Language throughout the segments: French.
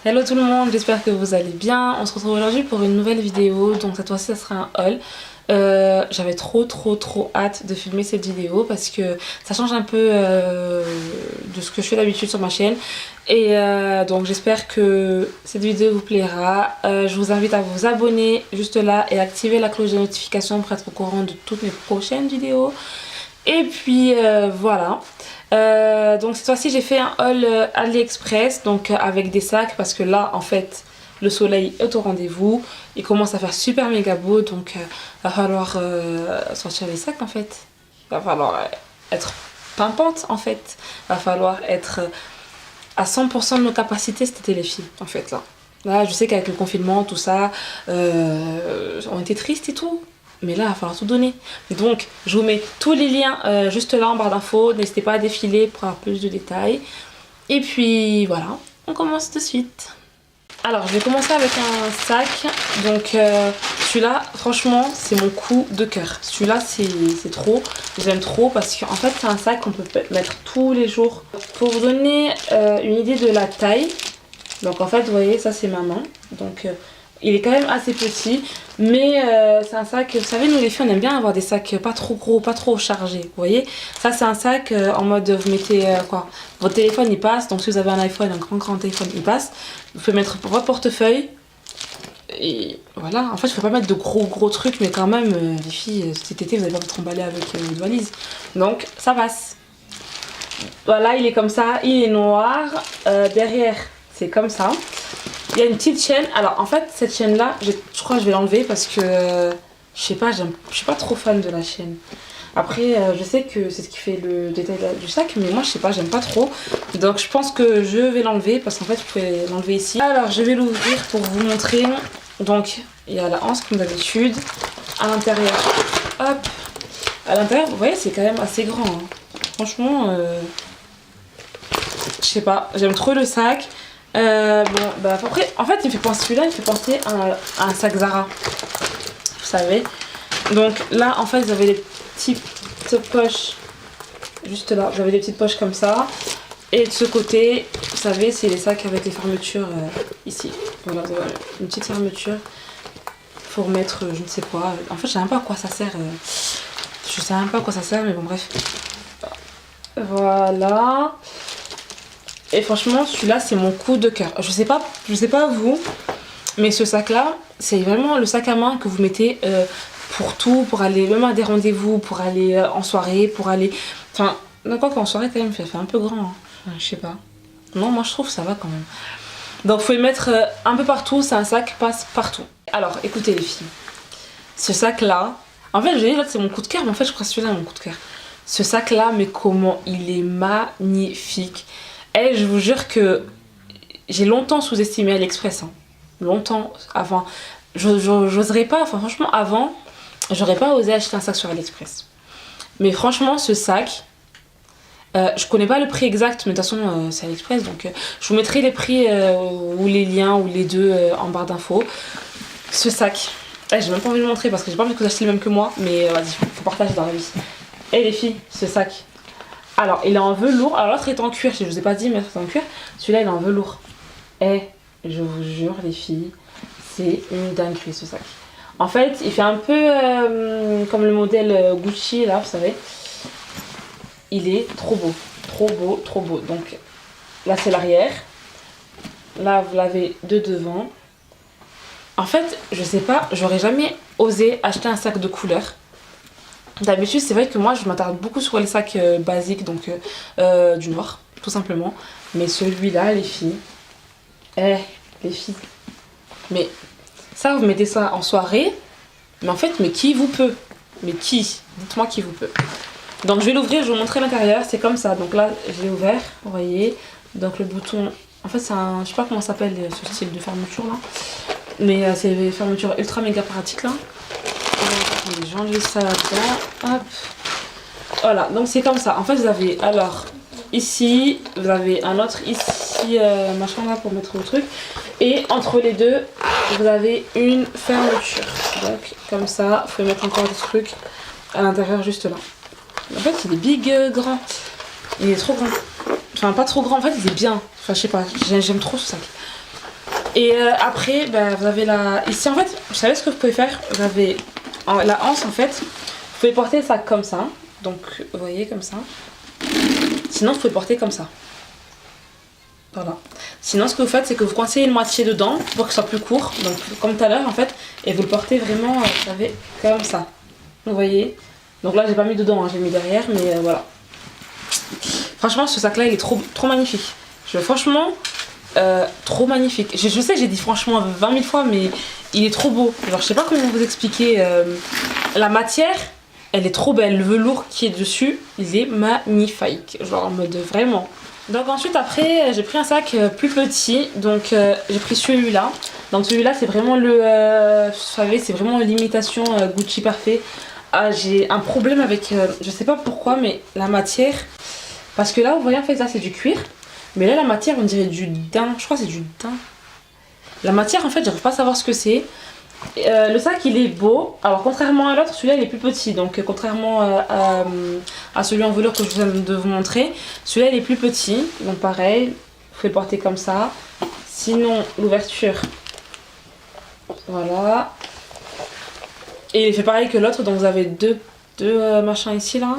Hello tout le monde, j'espère que vous allez bien. On se retrouve aujourd'hui pour une nouvelle vidéo. Donc cette fois-ci ça sera un haul. J'avais trop hâte de filmer cette vidéo parce que ça change un peu de ce que je fais d'habitude sur ma chaîne. Et donc j'espère que cette vidéo vous plaira. Je vous invite à vous abonner juste là et activer la cloche de notification pour être au courant de toutes mes prochaines vidéos. Et puis voilà. Donc cette fois-ci j'ai fait un haul AliExpress, donc avec des sacs, parce que là en fait le soleil est au rendez-vous, il commence à faire super méga beau, donc va falloir sortir les sacs en fait, va falloir être pimpante en fait, va falloir être à 100% de nos capacités cet été les filles en fait là. Là je sais qu'avec le confinement tout ça, on était tristes et tout. Mais là, il va falloir tout donner. Donc, je vous mets tous les liens juste là en barre d'infos. N'hésitez pas à défiler pour avoir plus de détails. Et puis, voilà, on commence de suite. Alors, je vais commencer avec un sac. Donc, celui-là, franchement, c'est mon coup de cœur. Celui-là, c'est trop. J'aime trop parce qu'en fait, c'est un sac qu'on peut mettre tous les jours. Pour vous donner une idée de la taille. Donc, en fait, vous voyez, ça, c'est ma main. Donc... il est quand même assez petit, mais c'est un sac, vous savez, nous les filles on aime bien avoir des sacs pas trop gros, pas trop chargés, vous voyez. Ça c'est un sac en mode, vous mettez quoi, votre téléphone il passe, donc si vous avez un iPhone, un grand téléphone il passe. Vous pouvez mettre votre portefeuille, et voilà. En fait je ne peux pas mettre de gros trucs, mais quand même, les filles, cet été vous allez pas vous tremballer avec une valise. Donc ça passe. Voilà, il est comme ça, il est noir, derrière c'est comme ça. Il y a une petite chaîne. Alors en fait cette chaîne là, je crois que je vais l'enlever parce que je sais pas, je suis pas trop fan de la chaîne. Après je sais que c'est ce qui fait le détail du sac, mais moi je sais pas, j'aime pas trop. Donc je pense que je vais l'enlever parce qu'en fait vous pouvez l'enlever ici. Alors je vais l'ouvrir pour vous montrer. Donc il y a la anse comme d'habitude. À l'intérieur, hop. À l'intérieur, vous voyez c'est quand même assez grand. Hein. Franchement, je sais pas, j'aime trop le sac. Bon, bah après, en fait, il me fait penser, celui-là, il me fait penser à un sac Zara. Vous savez. Donc là, en fait, vous avez les petites poches. Juste là, vous avez des petites poches comme ça. Et de ce côté, vous savez, c'est les sacs avec les fermetures ici. Voilà, vous avez une petite fermeture. Pour mettre je ne sais quoi. En fait, je sais même pas à quoi ça sert. Je sais même pas à quoi ça sert, mais bon, bref. Voilà. Et franchement, celui-là, c'est mon coup de cœur. Je sais pas vous, mais ce sac-là, c'est vraiment le sac à main que vous mettez pour tout, pour aller même à des rendez-vous, pour aller en soirée, pour aller... Enfin, n'importe quoi qu'en soirée, quand même, ça fait un peu grand. Hein. Enfin, je sais pas. Non, moi, je trouve que ça va quand même. Donc, vous pouvez le mettre un peu partout. C'est un sac passe partout. Alors, écoutez les filles. Ce sac-là... En fait, j'ai dit là, c'est mon coup de cœur, mais en fait, je crois que celui-là est mon coup de cœur. Ce sac-là, mais comment il est magnifique. Et je vous jure que j'ai longtemps sous-estimé AliExpress. Hein. Longtemps avant. J'oserais pas, enfin franchement avant, j'aurais pas osé acheter un sac sur AliExpress. Mais franchement ce sac, je connais pas le prix exact, mais de toute façon c'est AliExpress. Donc je vous mettrai les prix ou les liens ou les deux en barre d'infos. Ce sac, j'ai même pas envie de le montrer parce que j'ai pas envie que vous achetiez le même que moi. Mais vas-y, faut partager dans la vie. Et les filles, ce sac. Alors, il est en velours. Alors, l'autre est en cuir. Je vous ai pas dit, mais l'autre est en cuir. Celui-là, il est en velours. Et je vous jure, les filles, c'est une dinguerie ce sac. En fait, il fait un peu comme le modèle Gucci, là, vous savez. Il est trop beau. Trop beau, trop beau. Donc, là, c'est l'arrière. Là, vous l'avez de devant. En fait, je sais pas, j'aurais jamais osé acheter un sac de couleur. D'habitude, c'est vrai que moi, je m'attarde beaucoup sur les sacs basiques, donc du noir, tout simplement. Mais celui-là, les filles, les filles, mais ça, vous mettez ça en soirée, mais en fait, mais qui vous peut? Mais qui? Dites-moi qui vous peut. Donc, je vais l'ouvrir, je vais vous montrer l'intérieur, c'est comme ça. Donc là, je l'ai ouvert, vous voyez. Donc le bouton, en fait, c'est un, je sais pas comment ça s'appelle ce style de fermeture là, mais c'est des fermetures ultra méga pratiques là. J'ai enlevé ça là-dedans. Hop. Voilà, donc c'est comme ça. En fait, vous avez alors ici, vous avez un autre ici, machin là pour mettre le truc. Et entre les deux, vous avez une fermeture. Donc, comme ça, vous pouvez mettre encore des trucs à l'intérieur juste là. En fait, il est big grand. Il est trop grand. Enfin, pas trop grand, en fait, il est bien. Enfin, je sais pas, j'aime trop ce sac. Et après, bah, vous avez la... Ici, en fait, vous savez ce que vous pouvez faire? Vous avez la anse, en fait. Vous pouvez porter ça comme ça. Donc, vous voyez, comme ça. Sinon, vous pouvez porter comme ça. Voilà. Sinon, ce que vous faites, c'est que vous coincez une moitié dedans pour que ce soit plus court. Donc, comme tout à l'heure, en fait. Et vous le portez vraiment, vous savez, comme ça. Vous voyez? Donc là, j'ai pas mis dedans, hein, j'ai mis derrière, mais voilà. Franchement, ce sac-là, il est trop magnifique. Franchement... trop magnifique. Je sais, j'ai dit franchement 20 000 fois, mais il est trop beau. Genre, je sais pas comment vous expliquer. La matière, elle est trop belle. Le velours qui est dessus, il est magnifique. Genre, en mode vraiment. Donc, ensuite, après, j'ai pris un sac plus petit. Donc, j'ai pris celui-là. Donc, celui-là, c'est vraiment le. Vous savez, c'est vraiment l'imitation Gucci parfait. Ah, j'ai un problème avec. Je sais pas pourquoi, mais la matière. Parce que là, vous voyez, en fait, là, c'est du cuir. Mais là, la matière, on dirait du daim. Je crois que c'est du daim. La matière, en fait, j'arrive pas à savoir ce que c'est. Le sac, il est beau. Alors, contrairement à l'autre, celui-là, il est plus petit. Donc, contrairement à celui en velours que je viens de vous montrer, celui-là, il est plus petit. Donc, pareil, vous pouvez le porter comme ça. Sinon, l'ouverture, voilà. Et il fait pareil que l'autre. Donc, vous avez deux machins ici, là.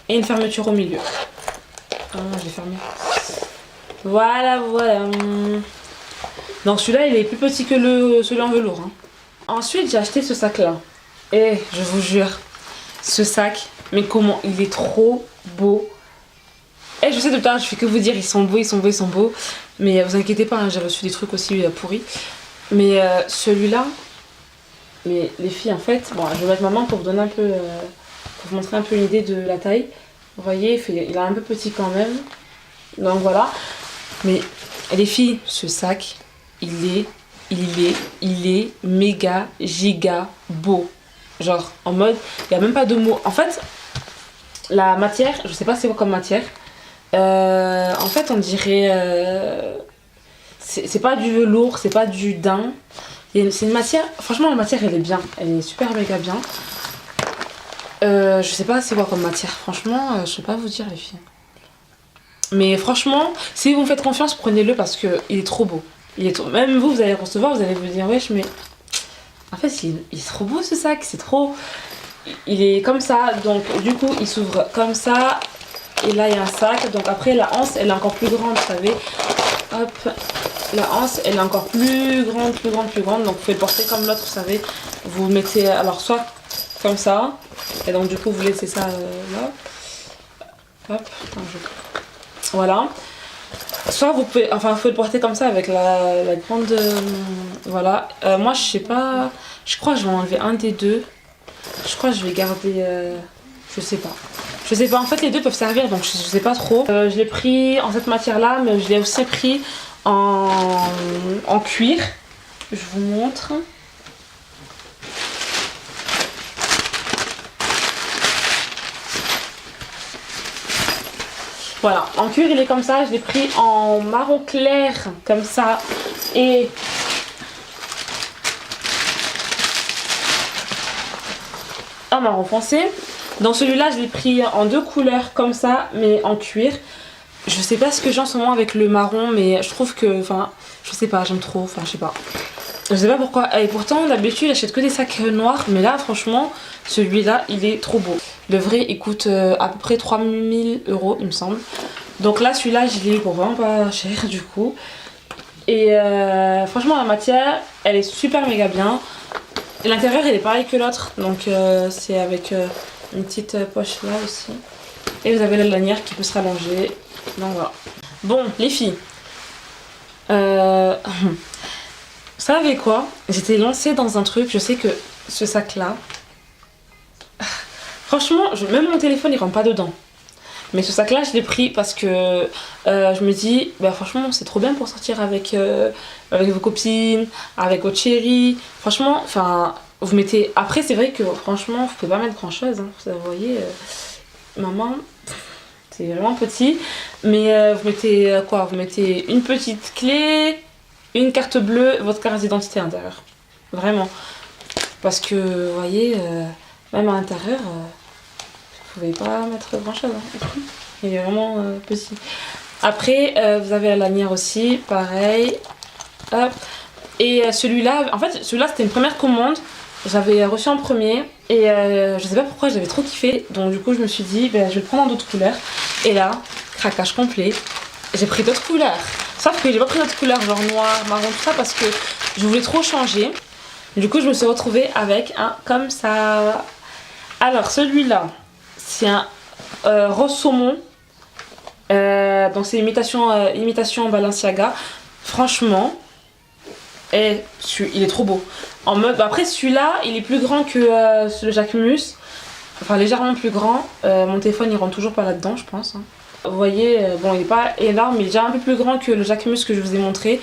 Et une fermeture au milieu. Ah, je l'ai fermé. Voilà. Donc celui-là, il est plus petit que celui en velours. Hein. Ensuite, j'ai acheté ce sac-là. Et je vous jure, ce sac, mais comment il est trop beau. Et je sais depuis tout à l'heure, je fais que vous dire, ils sont beaux. Mais vous inquiétez pas, hein, j'ai reçu des trucs aussi pourris. Mais celui-là, mais les filles, en fait, bon, je vais mettre ma main pour vous donner un peu, pour vous montrer un peu une idée de la taille. Vous voyez, il est un peu petit quand même. Donc voilà. Mais les filles, ce sac, il est méga, giga beau. Genre, en mode, il n'y a même pas de mots. En fait, la matière, je sais pas c'est quoi comme matière. En fait, on dirait... c'est pas du velours, c'est pas du daim. C'est une matière... Franchement, la matière, elle est bien. Elle est super méga bien. Je sais pas c'est quoi comme matière. Franchement, je sais pas vous dire, les filles. Mais franchement, si vous me faites confiance, prenez-le parce qu'il est trop beau. Même vous allez le recevoir, vous allez vous dire, wesh, mais en fait, il est trop beau ce sac, c'est trop. Il est comme ça, donc du coup, il s'ouvre comme ça. Et là, il y a un sac. Donc après, la anse, elle est encore plus grande, vous savez. Hop, la anse, elle est encore plus grande. Donc vous pouvez le porter comme l'autre, vous savez. Vous mettez, alors soit comme ça. Et donc du coup, vous laissez ça là. Hop, voilà. Soit vous pouvez le porter comme ça avec la grande... voilà. Moi, je sais pas... Je crois que je vais enlever un des deux. Je crois que je vais garder... je sais pas. En fait, les deux peuvent servir, donc je sais pas trop. Je l'ai pris en cette matière-là, mais je l'ai aussi pris en cuir. Je vous montre. Voilà, en cuir il est comme ça, je l'ai pris en marron clair comme ça et en marron foncé. Dans celui-là je l'ai pris en deux couleurs comme ça mais en cuir. Je sais pas ce que j'ai en ce moment avec le marron mais je trouve que, je sais pas, j'aime trop, je sais pas. Je sais pas pourquoi, et pourtant d'habitude j'achète que des sacs noirs mais là franchement celui-là il est trop beau. Le vrai il coûte à peu près 3000 € il me semble. Donc là celui-là je l'ai eu pour vraiment pas cher du coup. Et franchement la matière elle est super méga bien. L'intérieur il est pareil que l'autre donc c'est avec une petite poche là aussi. Et vous avez la lanière qui peut se rallonger. Donc voilà. Bon les filles. Vous savez quoi? J'étais lancée dans un truc, je sais que ce sac là, franchement, même mon téléphone il rentre pas dedans. Mais ce sac là je l'ai pris parce que je me dis, bah franchement c'est trop bien pour sortir avec vos copines, avec votre chérie. Franchement, vous mettez... Après c'est vrai que franchement vous pouvez pas mettre grand chose, hein. Vous voyez, maman, c'est vraiment petit. Mais vous mettez quoi? Vous mettez une petite clé, une carte bleue, votre carte d'identité à l'intérieur. Vraiment. Parce que, vous voyez, même à l'intérieur, vous pouvez pas mettre grand chose. Hein. Il est vraiment petit. Après, vous avez la lanière aussi, pareil. Hop. Et celui-là, en fait, celui-là c'était une première commande. J'avais reçu en premier et je sais pas pourquoi j'avais trop kiffé. Donc du coup je me suis dit ben, je vais le prendre en d'autres couleurs. Et là, craquage complet, j'ai pris d'autres couleurs. Sauf que j'ai pas pris d'autres couleurs genre noir, marron, tout ça parce que je voulais trop changer. Du coup je me suis retrouvée avec un comme ça. Alors celui-là, c'est un rose saumon. Donc c'est imitation Balenciaga. Franchement, il est trop beau. En mode, bah après celui-là, il est plus grand que le Jacquemus. Enfin légèrement plus grand. Mon téléphone il rentre toujours pas là-dedans je pense. Hein. Vous voyez, bon il est pas énorme, mais il est déjà un peu plus grand que le Jacquemus que je vous ai montré.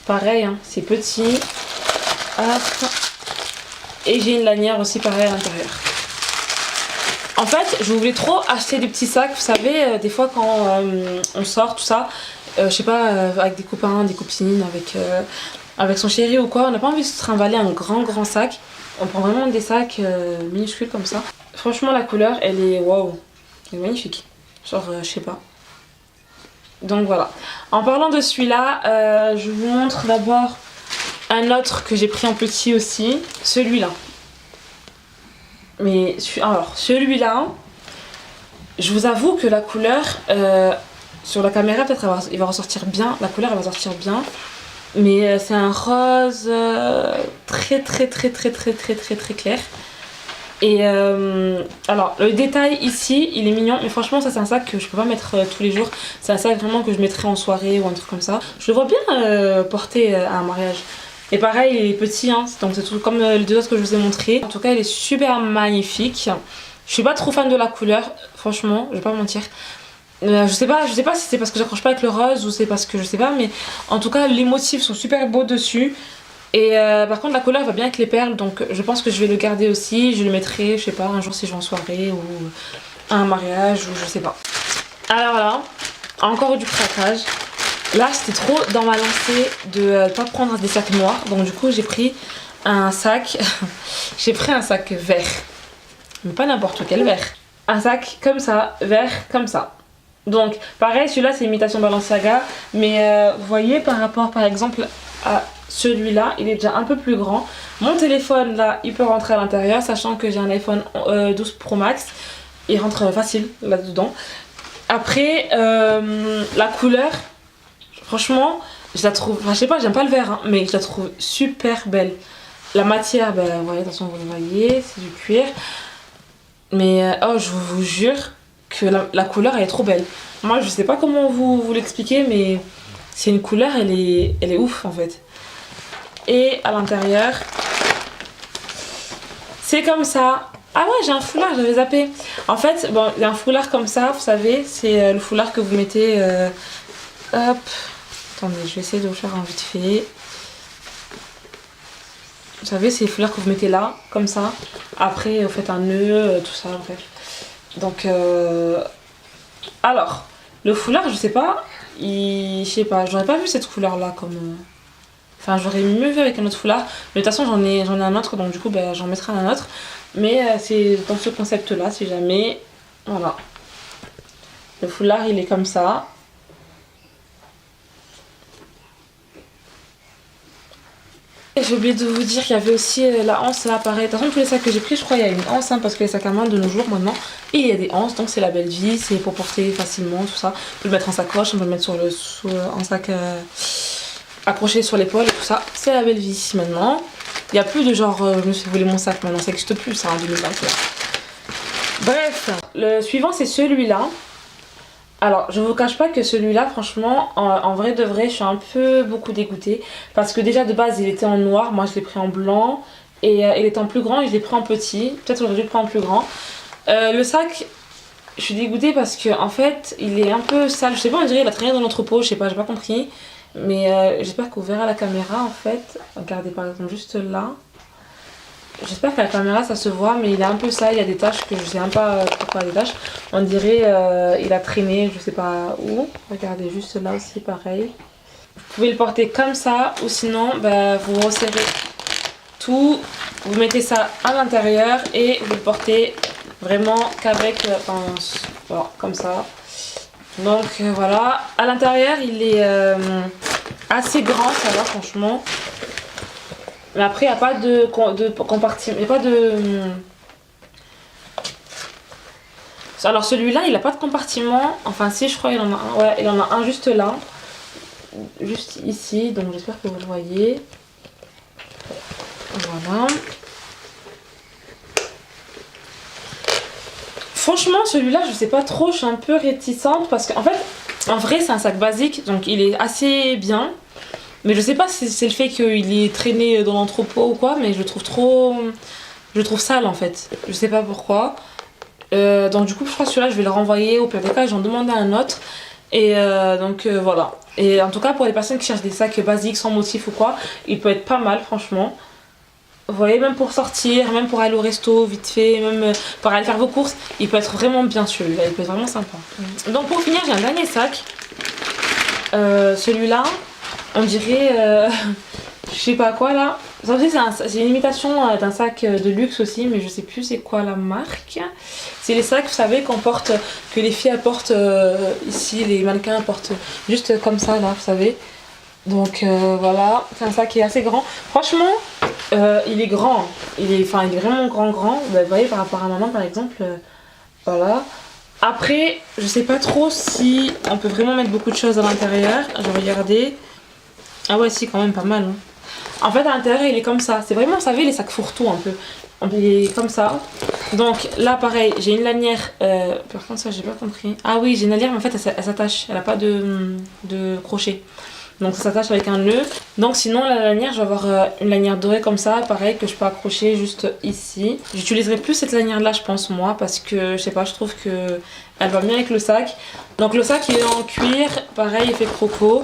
Pareil, hein, c'est petit. Hop. Et j'ai une lanière aussi pareil à l'intérieur. En fait, je voulais trop acheter des petits sacs. Vous savez, des fois quand on sort, tout ça, je sais pas, avec des copains, des copines, avec son chéri ou quoi, on n'a pas envie de se trimballer un grand sac. On prend vraiment des sacs minuscules comme ça. Franchement, la couleur, elle est waouh, elle est magnifique. Genre, je sais pas. Donc voilà. En parlant de celui-là, je vous montre d'abord un autre que j'ai pris en petit aussi. Celui-là. Mais alors, celui-là, je vous avoue que la couleur, sur la caméra, peut-être il va ressortir bien. La couleur, elle va sortir bien. Mais c'est un rose très clair. Et alors, le détail ici, il est mignon. Mais franchement, ça, c'est un sac que je peux pas mettre tous les jours. C'est un sac vraiment que je mettrais en soirée ou un truc comme ça. Je le vois bien porter à un mariage. Et pareil, il est petit, hein, donc c'est tout comme les deux autres que je vous ai montré. En tout cas, il est super magnifique. Je suis pas trop fan de la couleur, franchement, je vais pas mentir. Je sais pas si c'est parce que j'accroche pas avec le rose ou c'est parce que je sais pas, mais en tout cas, les motifs sont super beaux dessus. Et par contre, la couleur va bien avec les perles, donc je pense que je vais le garder aussi. Je le mettrai, je sais pas, un jour si je vais en soirée ou à un mariage ou je sais pas. Alors là, encore du craquage. Là, c'était trop dans ma lancée de pas prendre des sacs noirs. Donc du coup, j'ai pris un sac. J'ai pris un sac vert. Mais pas n'importe quel vert. Un sac comme ça, vert comme ça. Donc pareil, celui-là, c'est imitation Balenciaga. Mais vous voyez, par rapport par exemple à celui-là, il est déjà un peu plus grand. Mon téléphone, là, il peut rentrer à l'intérieur. Sachant que j'ai un iPhone 12 Pro Max. Il rentre facile là-dedans. Après, la couleur... Franchement, je la trouve, enfin je sais pas, j'aime pas le vert, hein, mais je la trouve super belle. La matière, ben vous voyez, attention, vous le voyez, c'est du cuir. Mais oh, je vous jure que la couleur, elle est trop belle. Moi, je sais pas comment vous l'expliquer, mais c'est une couleur, elle est ouf en fait. Et à l'intérieur, c'est comme ça. Ah ouais, j'ai un foulard, j'avais zappé. En fait, bon, il y a un foulard comme ça, vous savez, c'est le foulard que vous mettez... hop. Attendez, je vais essayer de vous faire un vite fait. Vous savez, c'est les foulards que vous mettez là, comme ça. Après, vous faites un nœud, tout ça, bref. Donc, alors, le foulard, je sais pas, je sais pas, j'aurais pas vu cette couleur-là comme... Enfin, j'aurais mieux vu avec un autre foulard. Mais de toute façon, j'en ai un autre, donc du coup, ben, j'en mettrai un autre. Mais c'est dans ce concept-là, si jamais... Voilà. Le foulard, il est comme ça. J'ai oublié de vous dire qu'il y avait aussi la anse là, pareil. De toute façon, tous les sacs que j'ai pris, je crois qu'il y a une anse, hein, parce que les sacs à main de nos jours maintenant, et il y a des anses, donc c'est la belle vie, c'est pour porter facilement, tout ça. On peut le mettre en sacoche, on peut le mettre en sac accroché sur l'épaule et tout ça. C'est la belle vie maintenant. Il n'y a plus de genre, je me suis volé mon sac maintenant, ça n'existe plus ça en 2021. Bref, le suivant c'est celui-là. Alors, je vous cache pas que celui-là, franchement, en vrai de vrai, je suis un peu beaucoup dégoûtée. Parce que déjà, de base, il était en noir. Moi, je l'ai pris en blanc. Et il était en plus grand et je l'ai pris en petit. Peut-être que j'aurais dû le prendre en plus grand. Le sac, je suis dégoûtée parce que en fait, il est un peu sale. Je sais pas, on dirait qu'il a traîné dans l'entrepôt. Je sais pas, j'ai pas compris. Mais j'espère que vous verrez à la caméra, en fait. Regardez, par exemple, juste là. J'espère qu'à la caméra ça se voit, mais il est un peu sale, il y a des taches que je sais même pas pourquoi des taches. On dirait il a traîné, je sais pas où. Regardez juste là aussi pareil. Vous pouvez le porter comme ça ou sinon bah, vous resserrez tout, vous mettez ça à l'intérieur et vous le portez vraiment qu'avec, voilà, comme ça. Donc voilà, à l'intérieur il est assez grand, ça va franchement. Mais après il n'y a pas de compartiment, il n'y a pas de... Alors celui-là il n'a pas de compartiment, enfin si je crois il en a un, ouais il en a un juste là. Juste ici, donc j'espère que vous le voyez. Voilà. Franchement celui-là je sais pas trop, je suis un peu réticente parce qu'en fait en vrai c'est un sac basique donc il est assez bien. Mais je sais pas si c'est le fait qu'il est traîné dans l'entrepôt ou quoi, mais je le trouve trop... Je le trouve sale en fait. Je sais pas pourquoi. Donc du coup je crois que celui-là je vais le renvoyer au pire des cas, j'en demandais un autre. Et voilà. Et en tout cas pour les personnes qui cherchent des sacs basiques sans motif ou quoi, il peut être pas mal franchement. Vous voyez, même pour sortir, même pour aller au resto vite fait, même pour aller faire vos courses, il peut être vraiment bien celui-là, il peut être vraiment sympa. Donc pour finir j'ai un dernier sac. Celui-là, on dirait... je sais pas quoi là. Ça aussi c'est une imitation d'un sac de luxe aussi, mais je sais plus c'est quoi la marque. C'est les sacs, vous savez, qu'on porte, que les filles apportent ici, les mannequins portent juste comme ça là, vous savez. Donc voilà, c'est un sac qui est assez grand. Franchement, il est grand. Il est vraiment grand. Bah, vous voyez par rapport à maman par exemple, voilà. Après, je sais pas trop si on peut vraiment mettre beaucoup de choses à l'intérieur. Je vais regarder. Ah ouais, si, quand même pas mal. Hein. En fait, à l'intérieur, il est comme ça. C'est vraiment, vous savez, les sacs fourre-tout un peu. Il est comme ça. Donc là, pareil, j'ai une lanière. Par contre, ça, j'ai pas compris. Ah oui, j'ai une lanière, mais en fait, elle s'attache. Elle a pas de crochet. Donc ça s'attache avec un nœud. Donc sinon, la lanière, je vais avoir une lanière dorée comme ça. Pareil, que je peux accrocher juste ici. J'utiliserai plus cette lanière-là, je pense, moi. Parce que, je sais pas, je trouve que elle va bien avec le sac. Donc le sac, il est en cuir. Pareil, effet croco.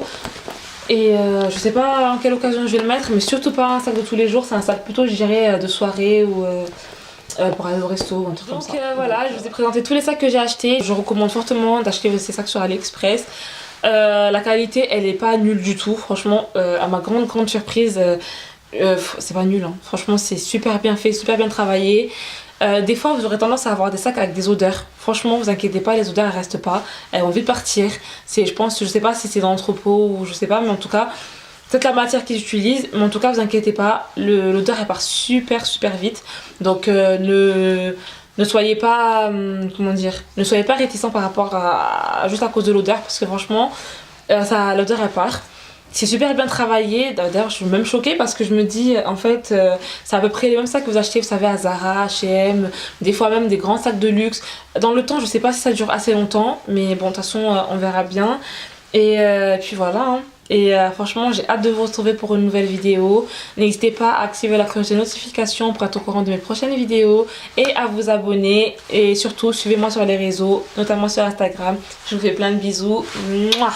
Et je sais pas en quelle occasion je vais le mettre, mais surtout pas un sac de tous les jours, c'est un sac plutôt je dirais de soirée ou pour aller au resto ou un truc comme ça. Donc voilà, je vous ai présenté tous les sacs que j'ai achetés. Je recommande fortement d'acheter ces sacs sur AliExpress. La qualité elle est pas nulle du tout, franchement à ma grande surprise c'est pas nul, hein. Franchement c'est super bien fait, super bien travaillé. Des fois vous aurez tendance à avoir des sacs avec des odeurs. Franchement vous inquiétez pas, les odeurs elles restent pas, elles vont vite partir. Je pense, je sais pas si c'est dans l'entrepôt ou je sais pas, mais en tout cas peut-être la matière qu'ils utilisent, mais en tout cas vous inquiétez pas, l'odeur elle part super vite. Donc ne soyez pas comment dire, ne soyez pas réticents par rapport à juste à cause de l'odeur parce que franchement l'odeur elle part. C'est super bien travaillé, d'ailleurs je suis même choquée parce que je me dis en fait c'est à peu près les mêmes sacs que vous achetez vous savez à Zara, H&M, des fois même des grands sacs de luxe. Dans le temps je sais pas si ça dure assez longtemps mais bon de toute façon on verra bien. Et puis voilà hein. Et franchement j'ai hâte de vous retrouver pour une nouvelle vidéo. N'hésitez pas à activer la cloche de notification pour être au courant de mes prochaines vidéos et à vous abonner et surtout suivez-moi sur les réseaux, notamment sur Instagram. Je vous fais plein de bisous. Mouah.